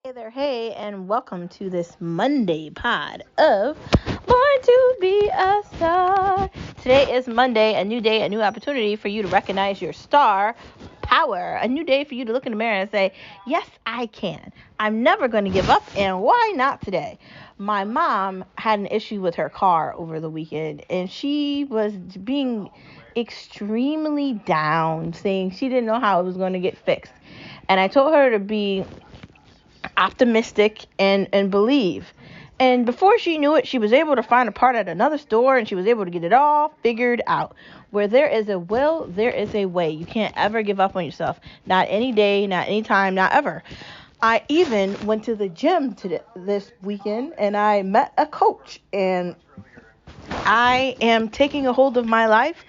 Hey there, hey, and welcome to this Monday pod of Born to Be a Star. Today is Monday, a new day, a new opportunity for you to recognize your star power. A new day for you to look in the mirror and say, yes, I can. I'm never going to give up, and why not today? My mom had an issue with her car over the weekend, and she was being extremely down, saying she didn't know how it was going to get fixed. And I told her to be optimistic and believe. And before she knew it, she was able to find a part at another store and she was able to get it all figured out. Where there is a will, there is a way. You can't ever give up on yourself. Not any day, not any time, not ever. I even went to the gym this weekend and I met a coach, and I am taking a hold of my life.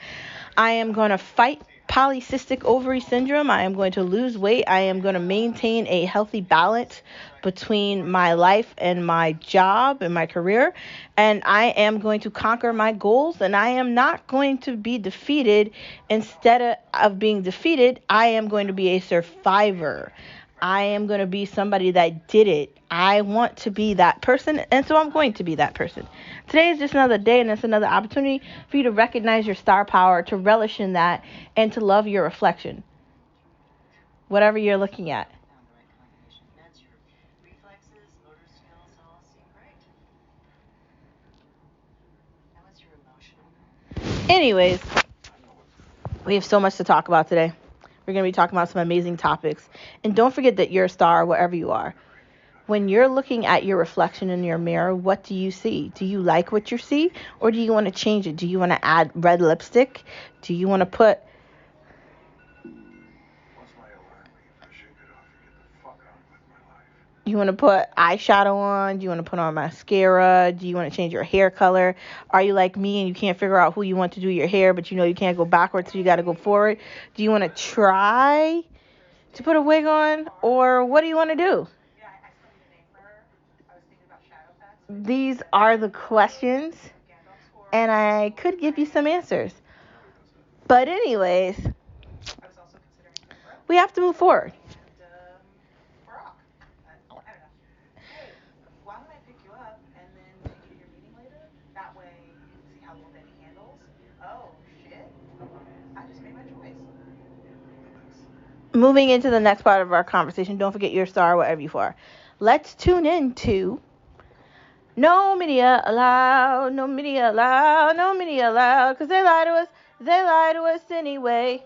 I am going to fight polycystic ovary syndrome. I am going to lose weight. I am going to maintain a healthy balance between my life and my job and my career. And I am going to conquer my goals, and I am not going to be defeated. Instead of being defeated, I am going to be a survivor. I am going to be somebody that did it. I want to be that person, and so I'm going to be that person. Today is just another day, and it's another opportunity for you to recognize your star power, to relish in that, and to love your reflection, whatever you're looking at. Anyways, we have so much to talk about today. We're going to be talking about some amazing topics. And don't forget that you're a star wherever you are. When you're looking at your reflection in your mirror, what do you see? Do you like what you see, or do you want to change it? Do you want to add red lipstick? Do you want to put eyeshadow on? Do you want to put on mascara? Do you want to change your hair color? Are you like me and you can't figure out who you want to do your hair, but you know you can't go backwards, so you got to go forward? Do you want to try to put a wig on, or what do you want to do? These are the questions, and I could give you some answers. But anyways, we have to move forward. Moving into the next part of our conversation, don't forget your star wherever you are. Let's tune in to No Media Allowed, No Media Allowed, No Media Allowed, because they lie to us anyway.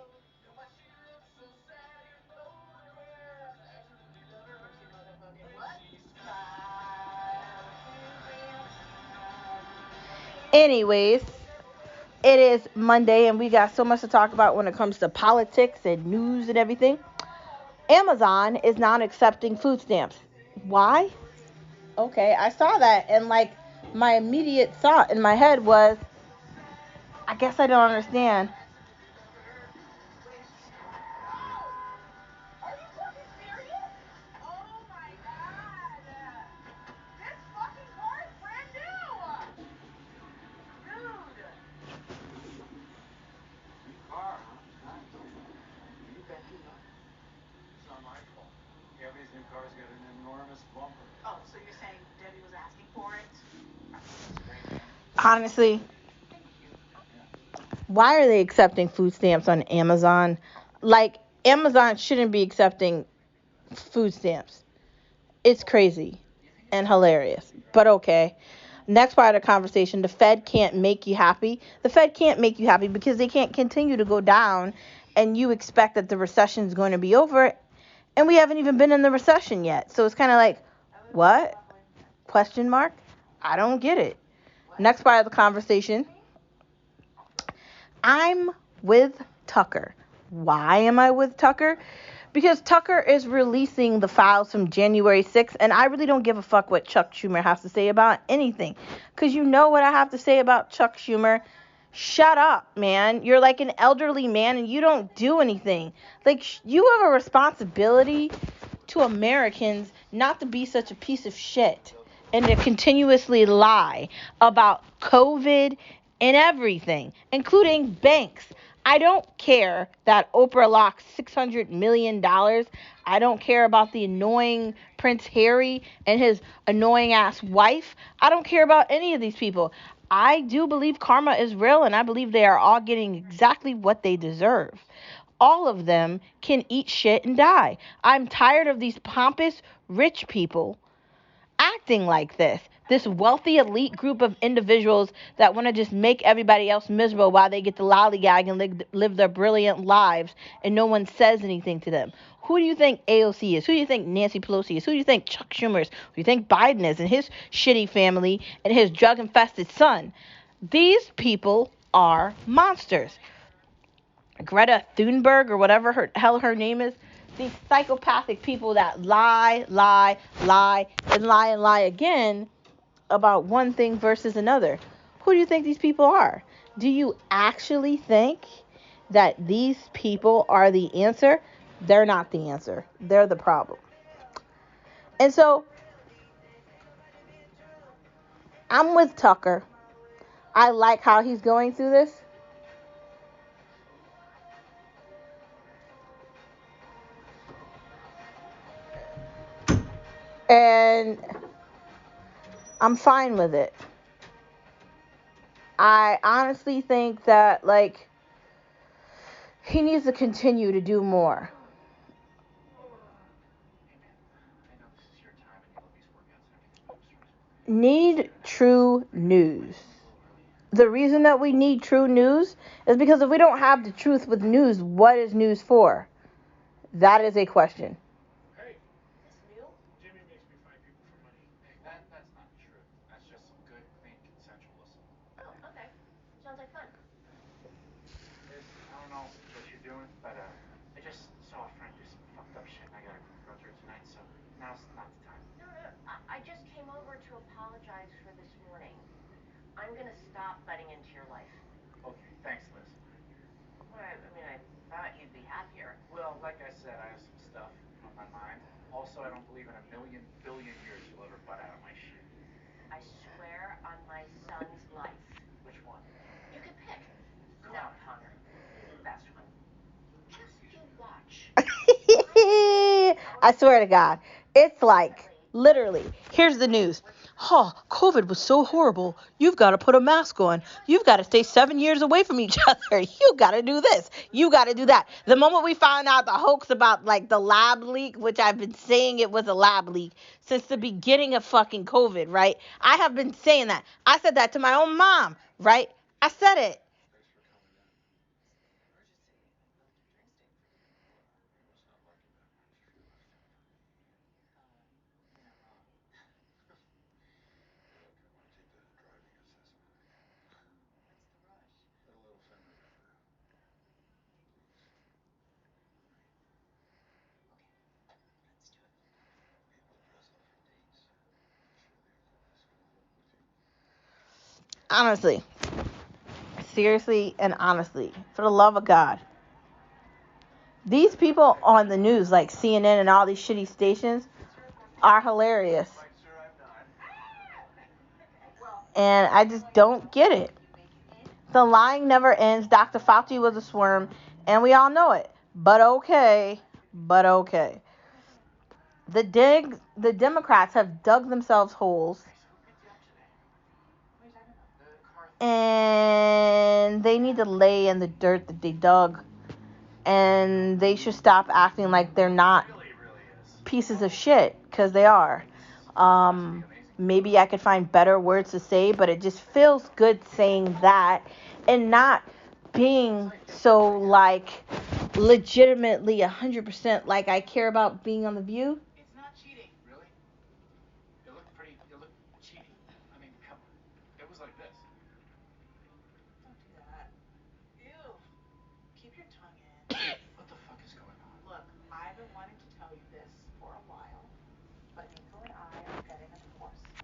Anyways, it is Monday and we got so much to talk about when it comes to politics and news and everything. Amazon is not accepting food stamps. Why? Okay, I saw that, and like my immediate thought in my head was, I guess I don't understand. Honestly, why are they accepting food stamps on Amazon? Like, Amazon shouldn't be accepting food stamps. It's crazy and hilarious, but okay. Next part of the conversation, the Fed can't make you happy. The Fed can't make you happy because they can't continue to go down, and you expect that the recession is going to be over, and we haven't even been in the recession yet. So it's kind of like, what? Question mark? I don't get it. Next part of the conversation, I'm with Tucker. Why am I with Tucker? Because Tucker is releasing the files from January 6th, and I really don't give a fuck what Chuck Schumer has to say about anything. Because you know what I have to say about Chuck Schumer? Shut up, man. You're like an elderly man, and you don't do anything. Like, you have a responsibility to Americans not to be such a piece of shit and to continuously lie about COVID and everything, including banks. I don't care that Oprah lost $600 million. I don't care about the annoying Prince Harry and his annoying ass wife. I don't care about any of these people. I do believe karma is real, and I believe they are all getting exactly what they deserve. All of them can eat shit and die. I'm tired of these pompous rich people acting like this wealthy elite group of individuals that want to just make everybody else miserable while they get to lollygag and live their brilliant lives and no one says anything to them. Who do you think AOC is? Who do you think Nancy Pelosi is? Who do you think Chuck Schumer is? Who do you think Biden is and his shitty family and his drug infested son? These people are monsters. Greta Thunberg or whatever hell her name is, these psychopathic people that lie, and lie again about one thing versus another. Who do you think these people are? Do you actually think that these people are the answer? They're not the answer. They're the problem. And so I'm with Tucker. I like how he's going through this. And I'm fine with it. I honestly think that, like, he needs to continue to do more. Need true news. The reason that we need true news is because if we don't have the truth with news, what is news for? That is a question. I swear to God, it's like, literally, here's the news. Oh, COVID was so horrible. You've got to put a mask on. You've got to stay 7 years away from each other. You got to do this. You got to do that. The moment we found out the hoax about, like, the lab leak, which I've been saying it was a lab leak since the beginning of fucking COVID, right? I have been saying that. I said that to my own mom, right? I said it. Honestly. Seriously and honestly, for the love of God, these people on the news, like CNN and all these shitty stations, are hilarious. And I just don't get it. The lying never ends. Dr. Fauci was a swerm, and we all know it. But okay. The Democrats have dug themselves holes, and they need to lay in the dirt that they dug. And they should stop acting like they're not pieces of shit, because they are. Maybe I could find better words to say, but it just feels good saying that and not being so, like, legitimately 100% like I care about being on The View.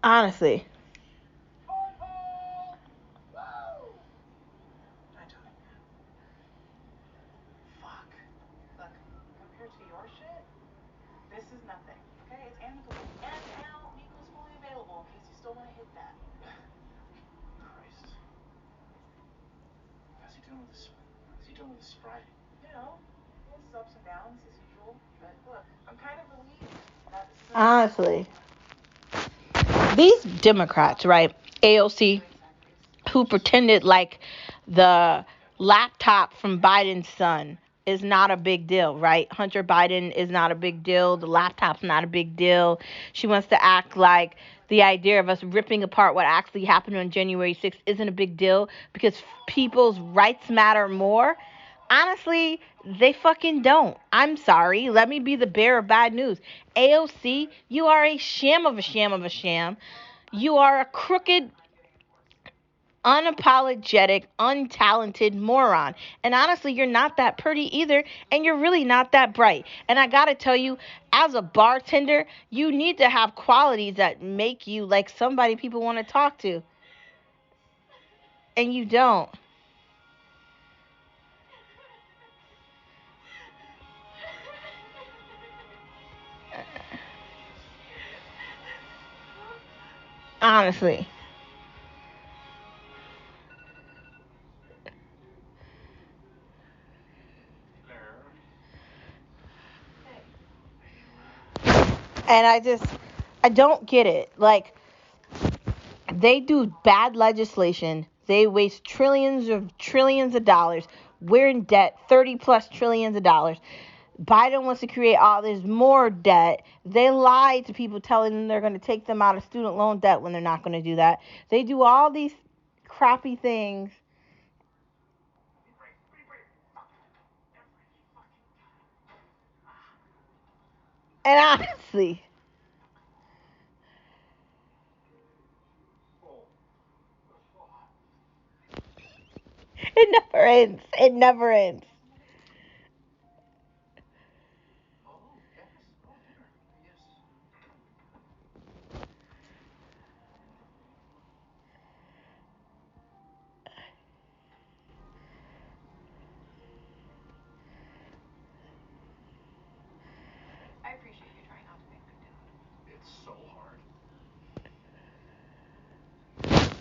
Honestly. Honestly, these Democrats, right? AOC, who pretended like the laptop from Biden's son is not a big deal, right? Hunter Biden is not a big deal. The laptop's not a big deal. She wants to act like the idea of us ripping apart what actually happened on January 6th isn't a big deal because people's rights matter more. Honestly, they fucking don't. I'm sorry. Let me be the bearer of bad news. AOC, you are a sham of a sham of a sham. You are a crooked, unapologetic, untalented moron. And honestly, you're not that pretty either, and you're really not that bright. And I gotta tell you, as a bartender, you need to have qualities that make you like somebody people want to talk to. And you don't. Honestly. And I don't get it. Like, they do bad legislation. They waste trillions of dollars. We're in debt, 30 plus trillions of dollars. Biden wants to create all this more debt. They lie to people telling them they're going to take them out of student loan debt when they're not going to do that. They do all these crappy things. And honestly, it never ends. It never ends.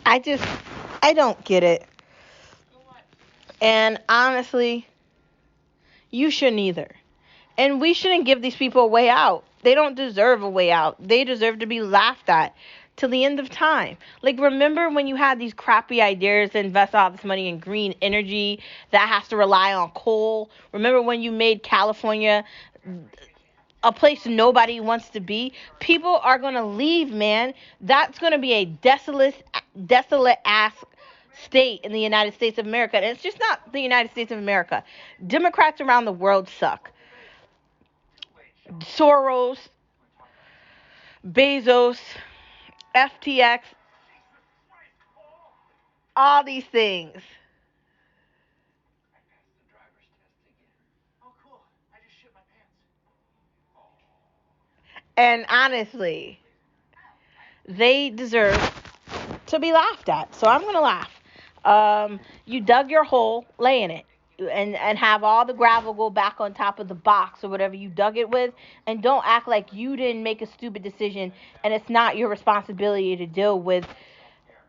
I don't get it. And honestly, you shouldn't either. And we shouldn't give these people a way out. They don't deserve a way out. They deserve to be laughed at till the end of time. Like, remember when you had these crappy ideas to invest all this money in green energy that has to rely on coal? Remember when you made California a place nobody wants to be? People are going to leave, man. That's going to be a desolate ass state in the United States of America. And it's just not the United States of America. Democrats around the world suck. Soros, Bezos, FTX, all these things. And honestly, they deserve to be laughed at. So I'm going to laugh. You dug your hole, lay in it. And have all the gravel go back on top of the box or whatever you dug it with. And don't act like you didn't make a stupid decision and it's not your responsibility to deal with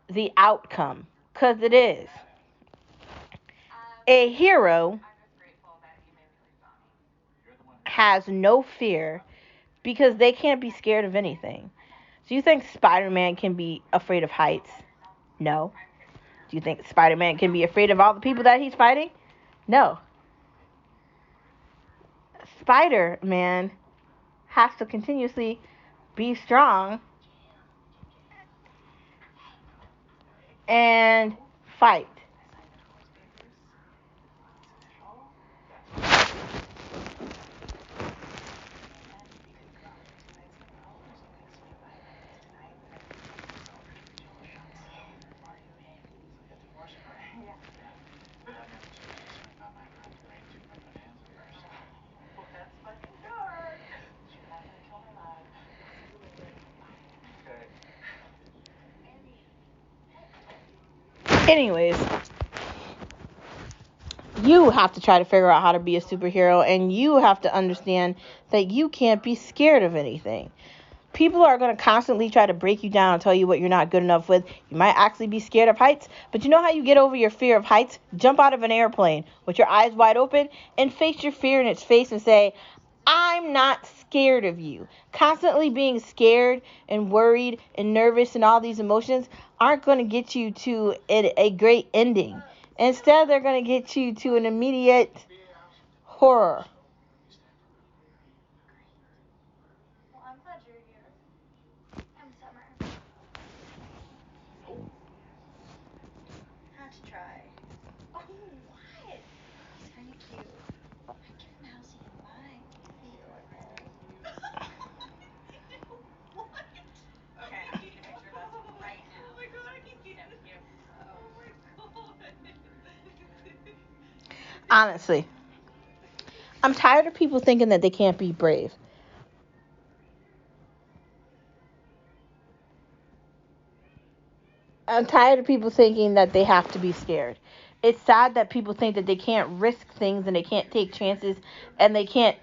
the outcome. Because it is. A hero has no fear because they can't be scared of anything. Do you think Spider-Man can be afraid of heights? No. Do you think Spider-Man can be afraid of all the people that he's fighting? No. Spider-Man has to continuously be strong and fight. Anyways, you have to try to figure out how to be a superhero, and you have to understand that you can't be scared of anything. People are going to constantly try to break you down and tell you what you're not good enough with. You might actually be scared of heights, but you know how you get over your fear of heights? Jump out of an airplane with your eyes wide open and face your fear in its face and say, I'm not scared of you. Constantly being scared and worried and nervous and all these emotions aren't going to get you to a great ending. Instead, they're going to get you to an immediate horror. Well, I'm glad you're here. I'm Summer. Not to try. Oh, what? He's kind of cute. I'd give him a house he can buy. He What? Okay, I need a picture of us right now. Oh my god, I can't get it. Oh my god. Honestly, I'm tired of people thinking that they can't be brave. I'm tired of people thinking that they have to be scared. It's sad that people think that they can't risk things and they can't take chances and they can't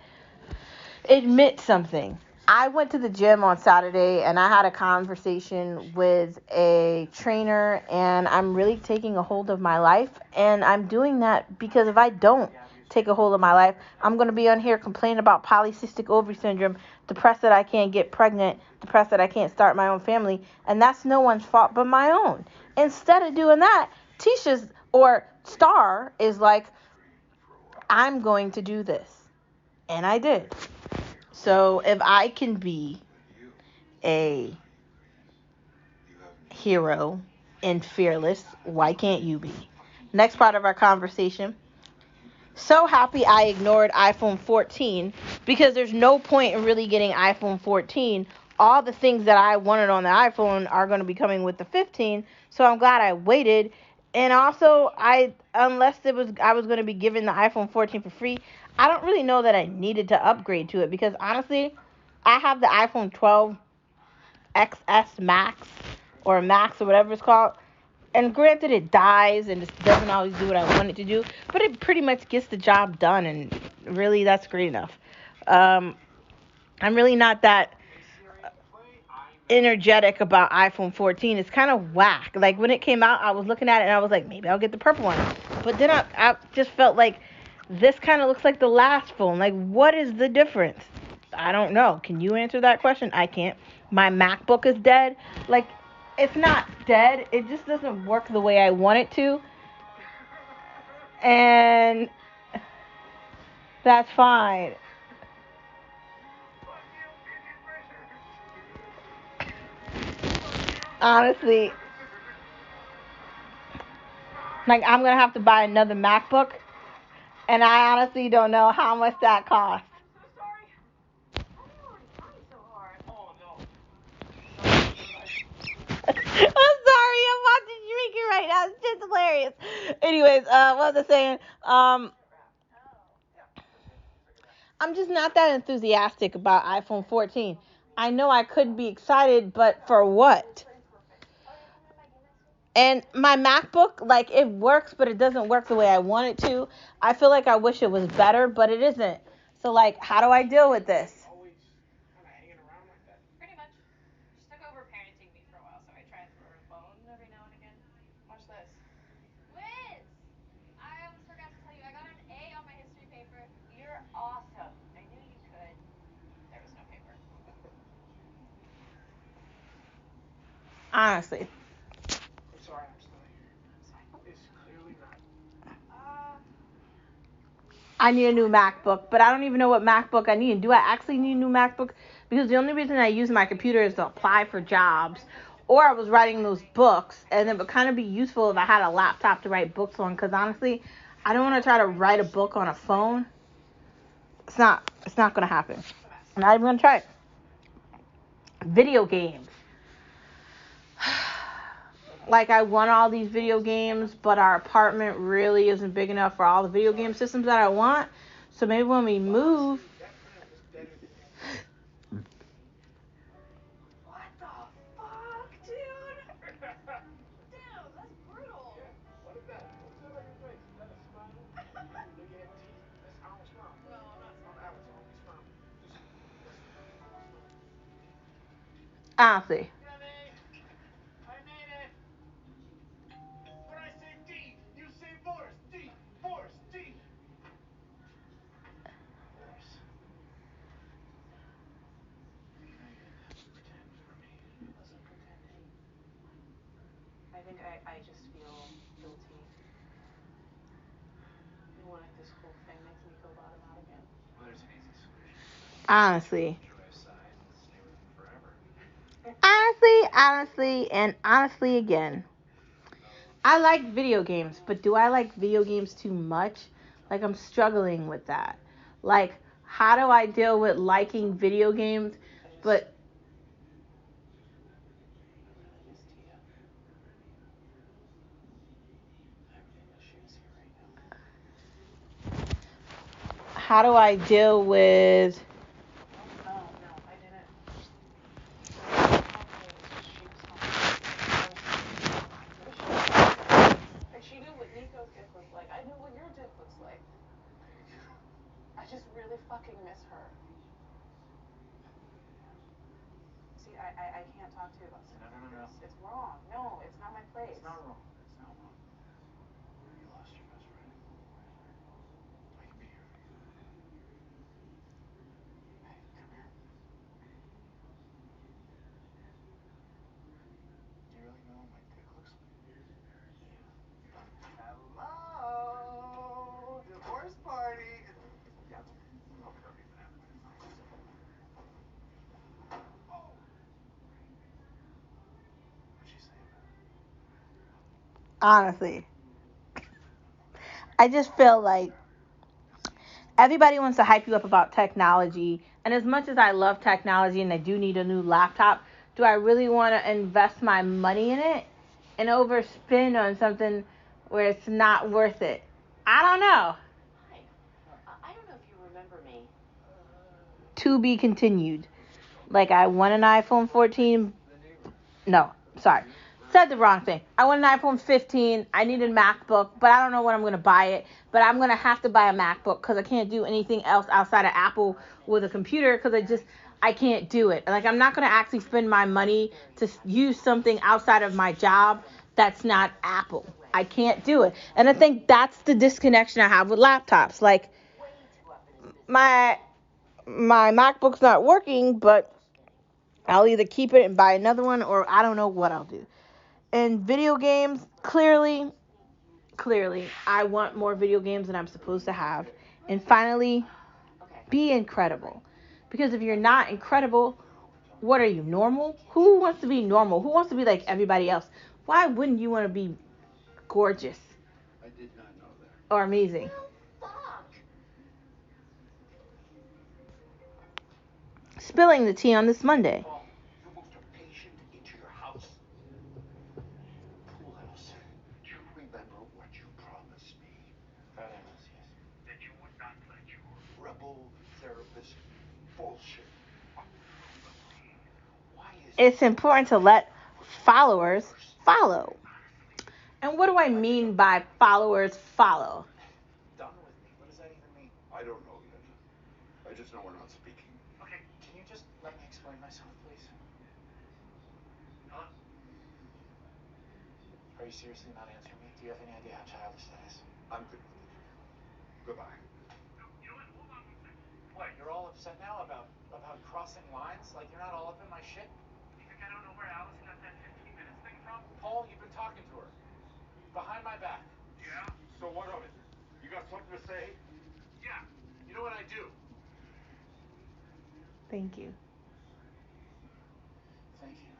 admit something. I went to the gym on Saturday and I had a conversation with a trainer, and I'm really taking a hold of my life, and I'm doing that because if I don't take a hold of my life, I'm going to be on here complaining about polycystic ovary syndrome, depressed that I can't get pregnant, depressed that I can't start my own family, and that's no one's fault but my own. Instead of doing that, Tisha's or Star is like, I'm going to do this. And I did. So if I can be a hero and fearless, why can't you be? Next part of our conversation. So happy I ignored iPhone 14 because there's no point in really getting iPhone 14. All the things that I wanted on the iPhone are going to be coming with the 15, so I'm glad I waited. And also, unless I was going to be given the iPhone 14 for free, I don't really know that I needed to upgrade to it because honestly, I have the iPhone 12 XS Max or Max or whatever it's called. And granted, it dies and it doesn't always do what I want it to do, but it pretty much gets the job done, and really, that's great enough. I'm really not that energetic about iPhone 14. It's kind of whack. Like, when it came out, I was looking at it and I was like, maybe I'll get the purple one. But then I just felt like this kind of looks like the last phone. Like, what is the difference? I don't know. Can you answer that question? I can't. My MacBook is dead. Like, it's not dead. It just doesn't work the way I want it to. And that's fine. Honestly, like, I'm going to have to buy another MacBook. And I honestly don't know how much that costs. I'm sorry, I'm watching drinking right now. It's just hilarious. Anyways, what was I saying? I'm just not that enthusiastic about iPhone 14. I know I could be excited, but for what? And my MacBook, like, it works, but it doesn't work the way I want it to. I feel like I wish it was better, but it isn't. So, like, how do I deal with this? Pretty much. She took over parenting me for a while, so I try and throw her a bone every now and again. Watch this. Liz! I almost forgot to tell you, I got an A on my history paper. You're awesome. I knew you could. There was no paper. Honestly. I'm sorry, I'm still here. It's clearly not. I need a new MacBook, but I don't even know what MacBook I need. Do I actually need a new MacBook? Because the only reason I use my computer is to apply for jobs, or I was writing those books, and it would kind of be useful if I had a laptop to write books on. Because honestly, I don't want to try to write a book on a phone. It's not gonna happen. I'm not even gonna try it. Video games. Like, I want all these video games, but our apartment really isn't big enough for all the video game systems that I want. So maybe when we move. What the fuck, dude? Damn, that's brutal. Yeah. What is that? What's that on your face? Is that a smile? Do you have teeth? That's I don't smile. No, I'm not I'm Alex. I only smile. Just Honestly. Yummy. I made it. When I say D, you say force. D, force, D. Force. You know you didn't have to pretend for me. I wasn't pretending. I think I just feel guilty. And like this whole thing makes me feel bottom out again. Well, there's an easy solution to that. Honestly. Enjoy aside and stay with him forever. And honestly again. I like video games, but do I like video games too much? Like, I'm struggling with that. Like, how do I deal with liking video games, but I really miss Tia. I really wish she was here right now. how do I deal with Oh, no, I didn't. She was home. Like, she knew what Nico's dick looked like. I knew what your dick looks like. I just really fucking miss her. See, I can't talk to you about stuff like this. It's wrong. No, it's not my place. It's not wrong. It's not wrong. You lost your best friend. I can be here for you. Hey, come here. Do you really know what my dick looks like? Yeah. Hello, divorce party. Yeah, hope you don't even have it. Oh. What'd she say about it? honestly? I just feel like everybody wants to hype you up about technology, and as much as I love technology and I do need a new laptop, do I really want to invest my money in it and overspend on something where it's not worth it? I don't know. Hi. I don't know if you remember me. To be continued. Like, I want an iPhone 14. No, sorry. Said the wrong thing. I want an iPhone 15. I need a MacBook, but I don't know when I'm going to buy it. But I'm going to have to buy a MacBook because I can't do anything else outside of Apple with a computer because I can't do it. Like, I'm not going to actually spend my money to use something outside of my job that's not Apple. I can't do it. And I think that's the disconnection I have with laptops. Like, my MacBook's not working, but I'll either keep it and buy another one, or I don't know what I'll do. And video games, clearly, I want more video games than I'm supposed to have. And finally, be incredible. Because if you're not incredible, what are you, normal? Who wants to be normal? Who wants to be like everybody else? Why wouldn't you want to be gorgeous I did not know that. or amazing? Spilling the tea on this Monday. Paul, you moved a patient into your house. Pool house. Do you remember what you promised me? That I was, yes. That you would not let your rebel therapist bullshit. Why is It's important to let followers follow. And what do I mean by followers follow? Done with me. What does that even mean? I don't know yet. I just know we're not speaking. Okay, can you just let me explain myself, please? Huh? Are you seriously not answering me? Do you have any idea how childish that is? I'm good with it. Goodbye. You know what? Hold on 1 second. What? You're all upset now about crossing lines? Like you're not all up in my shit? You think I don't know where Allison got that 15 minutes thing from? Paul, you've been talking to her. Behind my back. Yeah? So what of it? You got something to say? Yeah. You know what I do? Thank you. Thank you.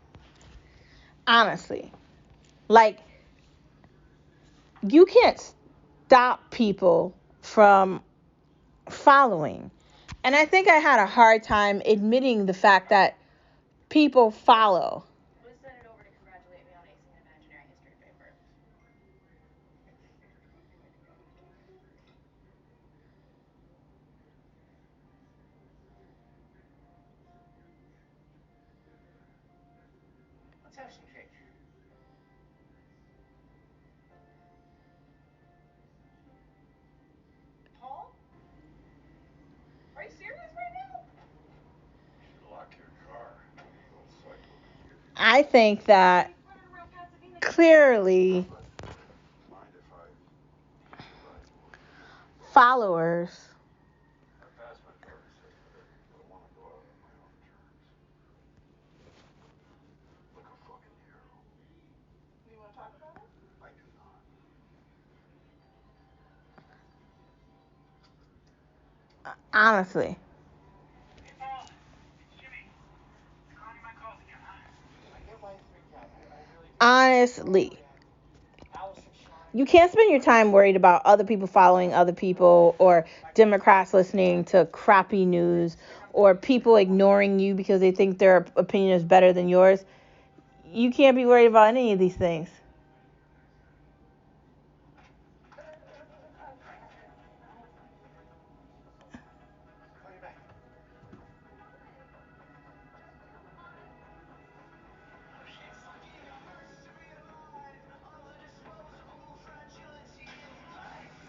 Honestly, like, you can't stop people from following. And I think I had a hard time admitting the fact that people follow. I'm gonna send it over to congratulate me on acing an imaginary history paper. Let's have some cake. Paul? Are you serious right now? You should lock your car. Old cycle. I think that clearly followers You want to talk about it? honestly, honestly, you can't spend your time worried about other people following other people or Democrats listening to crappy news or people ignoring you because they think their opinion is better than yours. You can't be worried about any of these things.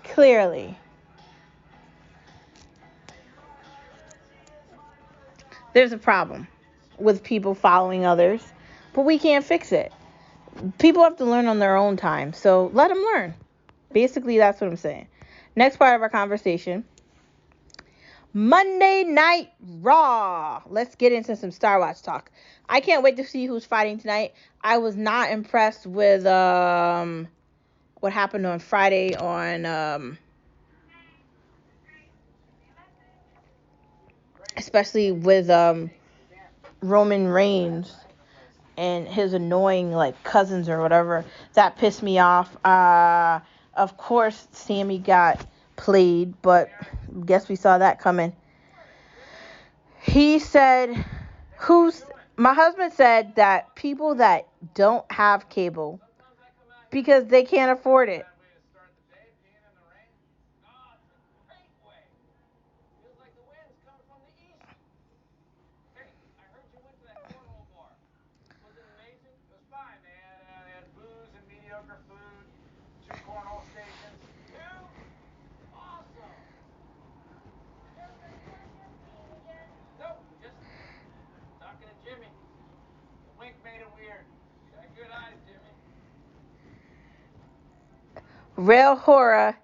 Clearly, there's a problem with people following others, but we can't fix it. People have to learn on their own time, so let them learn. Basically, that's what I'm saying. Next part of our conversation, Monday Night Raw. Let's get into some Star Wars talk. I can't wait to see who's fighting tonight. I was not impressed with what happened on Friday on especially with Roman Reigns and his annoying like cousins or whatever. That pissed me off. Of course Sammy got played, but guess we saw that coming. He said, my husband said that people that don't have cable because they can't afford it. Real horror.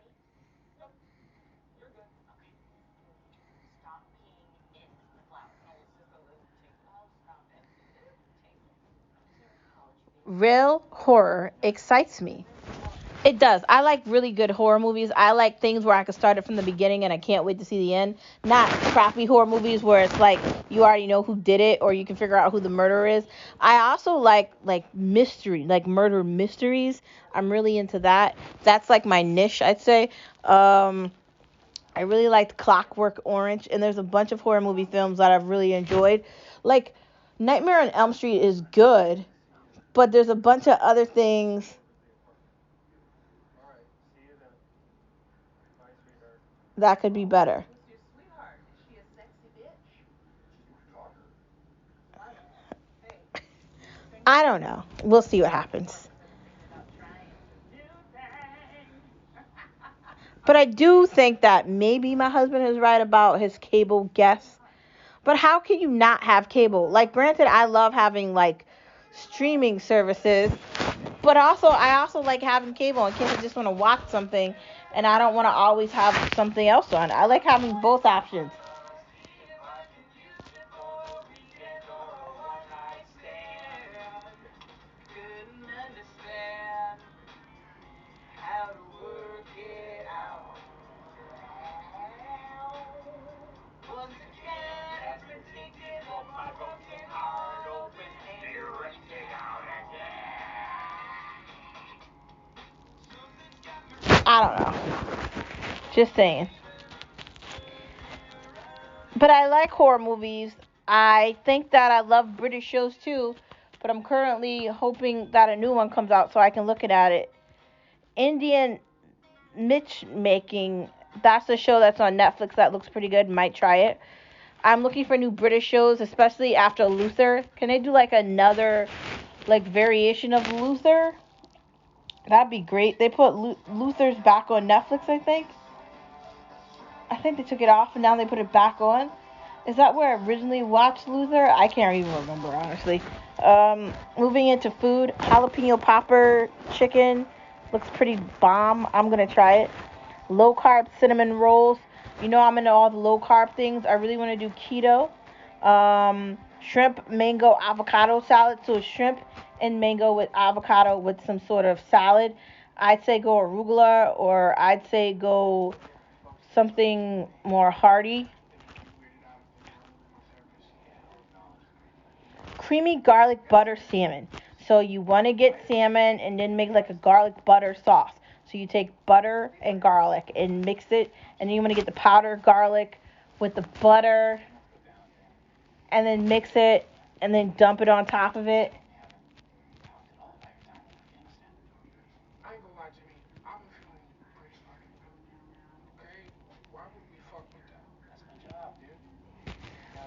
Real horror excites me. It does. I like really good horror movies. I like things where I can start it from the beginning and I can't wait to see the end. Not crappy horror movies where it's like you already know who did it or you can figure out who the murderer is. I also like mystery, like murder mysteries. I'm really into that. That's like my niche, I'd say. I really liked Clockwork Orange, and there's a bunch of horror movie films that I've really enjoyed. Like Nightmare on Elm Street is good, but there's a bunch of other things that could be better. I don't know. We'll see what happens. But I do think that maybe my husband is right about his cable guests. But how can you not have cable? Like, granted, I love having like streaming services, but I also like having cable in case I just want to watch something and I don't want to always have something else on. I like having both options. I don't know. Just saying. But I like horror movies. I think that I love British shows too, but I'm currently hoping that a new one comes out so I can look at it. Indian Matchmaking, that's a show that's on Netflix that looks pretty good. Might try it. I'm looking for new British shows, especially after Luther. Can they do like another like variation of Luther? That'd be great. They put Luther's back on Netflix, I think. I think they took it off and now they put it back on. Is that where I originally watched Luther? I can't even remember, honestly. Moving into food, jalapeno popper chicken looks pretty bomb. I'm gonna try it. Low carb cinnamon rolls. You know I'm into all the low carb things. I really want to do keto. Shrimp mango avocado salad. So it's shrimp and mango with avocado with some sort of salad. I'd say go arugula, or I'd say go something more hearty. Creamy garlic butter salmon. So you want to get salmon and then make like a garlic butter sauce. So you take butter and garlic and mix it, and then you want to get the powdered garlic with the butter, and then mix it, and then dump it on top of it. I ain't gonna lie, Jimmy. I'm feeling pretty fucking good. Okay? Why would we fuck with that? That's my job, dude.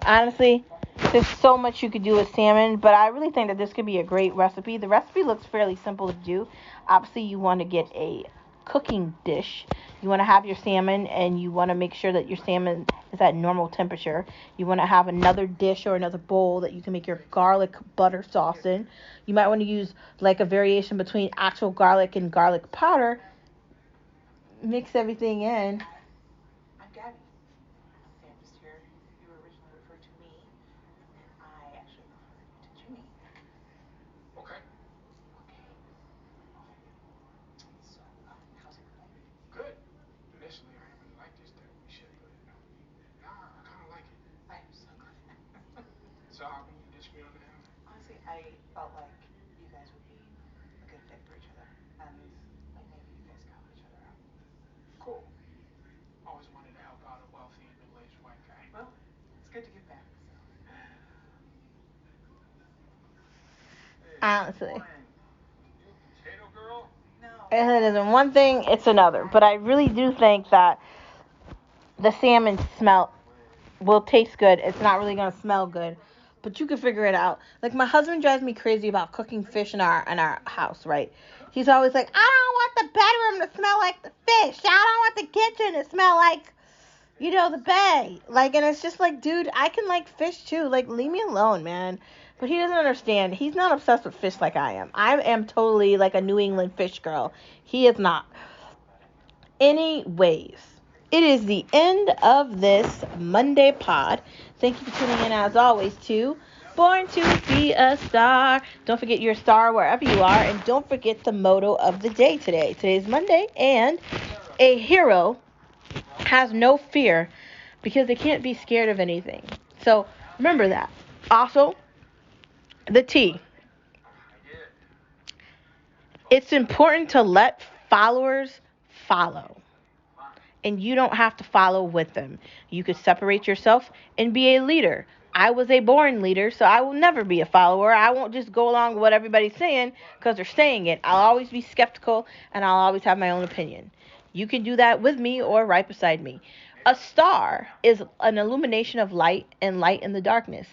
Honestly, there's so much you could do with salmon, but I really think that this could be a great recipe. The recipe looks fairly simple to do. Obviously, you want to get a cooking dish. You want to have your salmon, and you want to make sure that your salmon is at normal temperature. You want to have another dish or another bowl that you can make your garlic butter sauce in. You might want to use like a variation between actual garlic and garlic powder. Mix everything in. I'm Gabby. Sam just here. You originally referred to me, and I actually referred to Jimmy. Okay. Okay. So, how's it going? Good. Initially, I didn't really like this therapy shit, but nah, I kind of like it. I'm so glad. So how come you ditched me on the hill? Honestly, I felt like you guys would be a good fit for each other, and like maybe you guys could help each other out. Cool. Always wanted to help out a wealthy middle-aged white guy. Well, it's good to give back. So. Honestly. You a potato girl? No. If it isn't one thing, it's another. But I really do think that the salmon smell will taste good. It's not really gonna smell good, but you can figure it out. Like my husband drives me crazy about cooking fish in our house, right? He's always like, I don't want the bedroom to smell like the fish. I don't want the kitchen to smell like, the bay. Like, and it's just like, dude, I can like fish too. Like, leave me alone, man. But he doesn't understand. He's not obsessed with fish like I am. I am totally like a New England fish girl. He is not. Anyways, it is the end of this Monday pod. Thank you for tuning in as always to Born to Be a Star. Don't forget your star wherever you are, and don't forget the motto of the day today. Today's Monday, and a hero has no fear because they can't be scared of anything. So remember that. Also, the T. It's important to let followers follow. And you don't have to follow with them. You could separate yourself and be a leader. I was a born leader, so I will never be a follower. I won't just go along with what everybody's saying because they're saying it. I'll always be skeptical, and I'll always have my own opinion. You can do that with me or right beside me. A star is an illumination of light and light in the darkness.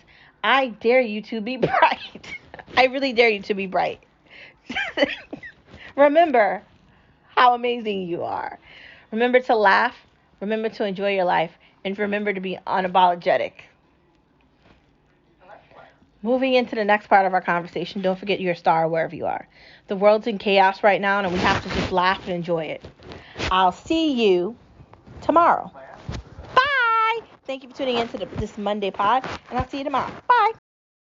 I dare you to be bright. I really dare you to be bright. Remember how amazing you are. Remember to laugh, remember to enjoy your life, and remember to be unapologetic. Moving into the next part of our conversation, don't forget you're a star wherever you are. The world's in chaos right now, and we have to just laugh and enjoy it. I'll see you tomorrow. Bye! Thank you for tuning in to this Monday pod, and I'll see you tomorrow. Bye!